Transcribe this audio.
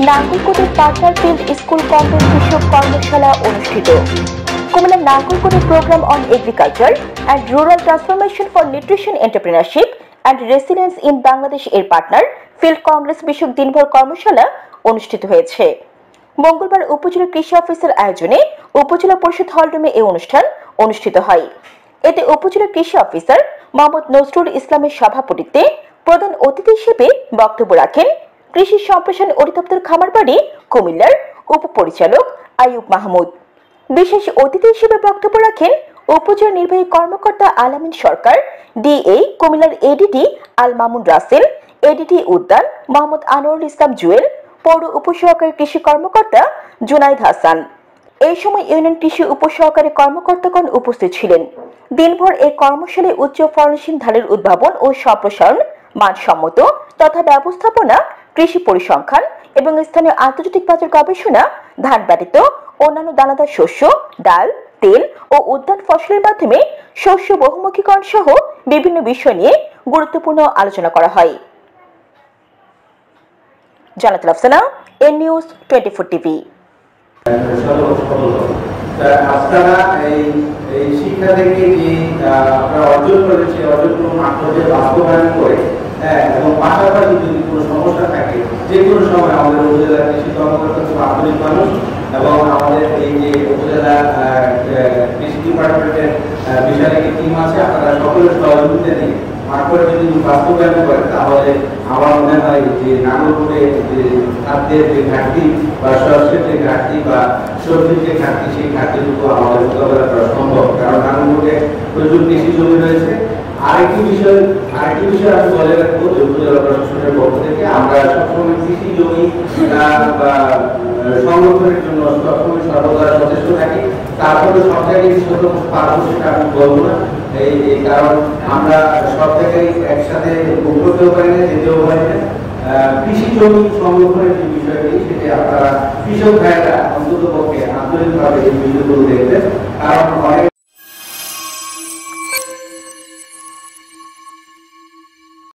নাঙ্গলকোটের partner field school complex কৃষক কর্মশালা অনুষ্ঠিত। কুমিল্লার নাঙ্গলকোটে programme on agriculture and rural transformation for nutrition entrepreneurship and resilience in Bangladesh এর পার্টনার ফিল্ড কংগ্রেস বিষয়ক দিনভর কর্মশালা অনুষ্ঠিত হয়েছে। মঙ্গলবার উপজেলা কৃষি অফিসের আয়োজনে উপজেলা পরিষদ হলরুমে এই অনুষ্ঠান অনুষ্ঠিত হয়। এতে উপজেলা কৃষি অফিসার মোহাম্মদ নজরুল ইসলামের সভাপতিত্বে প্রধান অতিথি হিসেবে বক্তব্য রাখেন কৃষি সম্প্রসারণ অধিদপ্তর খামারবাড়ি কুমিল্লার উপপরিচালক আইয়ুব মাহমুদ। বিশেষ অতিথি হিসেবে বক্তব্য রাখেন উপজেলা নির্বাহী কর্মকর্তা আলামিন সরকার, ডিএ কুমিল্লার এডিডি আল মামুন রাসেল, এডিডি উদ্যান মোহাম্মদ আনোয়ারুল ইসলাম জুয়েল, পৌর উপসহকারী কৃষি কর্মকর্তা জুনাইদ হাসান। এই সময় ইউনিয়ন কৃষি উপসহকারী কর্মকর্তাগণ উপস্থিত ছিলেন। দিনভর এই কর্মশালায় উচ্চ ফলনশীল ধানের উদ্ভাবন ও সম্প্রসারণ, মানসম্মত তথা ব্যবস্থাপনা, কৃষি পরিসংখ্যান এবং স্থানীয় আন্তর্জাতিক বাজার গবেষণা, ধান ব্যতীত অন্যান্য দানাদার শস্য, ডাল, তেল ও উদ্যান ফসলের মাধ্যমে শস্য বহুমুখীকরণ সহ বিভিন্ন বিষয় নিয়ে গুরুত্বপূর্ণ আলোচনা করা হয়। Jannatul Afsana, N news 24 TV. আপনারা এই শিক্ষা থেকে যে আপনারা অর্জন করেছে অর্জনগুলো মাঠে বাস্তবায়ন করে এবং পাশাপাশি যদি কোনো সমস্যা থাকে যে কোনো সময় আমাদের উপজেলা কৃষি কর্মকর্তা খুব আন্তরিক মানুষ এবং আমাদের এই যে উপজেলা কৃষি ডিপার্টমেন্টের বিশাল একটি টিম আছে, আপনারা সকলের সহযোগিতা নিয়ে মাঠ করে যদি বাস্তবায়ন করেন তাহলে আমার মনে হয় যে নাঙ্গলকোটে যে খাদ্যের যে ঘাটতি বা শস্যের যে ঘাটতি বা সবজির যে ঘাটতি সেই ঘাটতিটুকু আমাদের মোকাবেলা করা সম্ভব। কারণ নাঙ্গলকোটে প্রচুর কৃষি জমি রয়েছে। আরেকটি বিষয় আমি বলে রাখবো যে উপজেলা প্রশাসনের পক্ষ থেকে আমরা সবসময় কৃষি জমি বা সংরক্ষণের জন্য সবসময় সর্বদা সচেষ্ট থাকি। তারপরে সব জায়গায় ছোট পারবো সেটা আমি বলবো না, এই কারণ আমরা সব জায়গায় একসাথে করতেও পারি না, যেতেও পারি না। কৃষি জমি সংরক্ষণের যে বিষয়টি সেটি আপনারা কৃষক ভাইয়েরা অন্তত পক্ষে আন্তরিকভাবে এই বিষয়গুলো দেখবেন, কারণ অনেক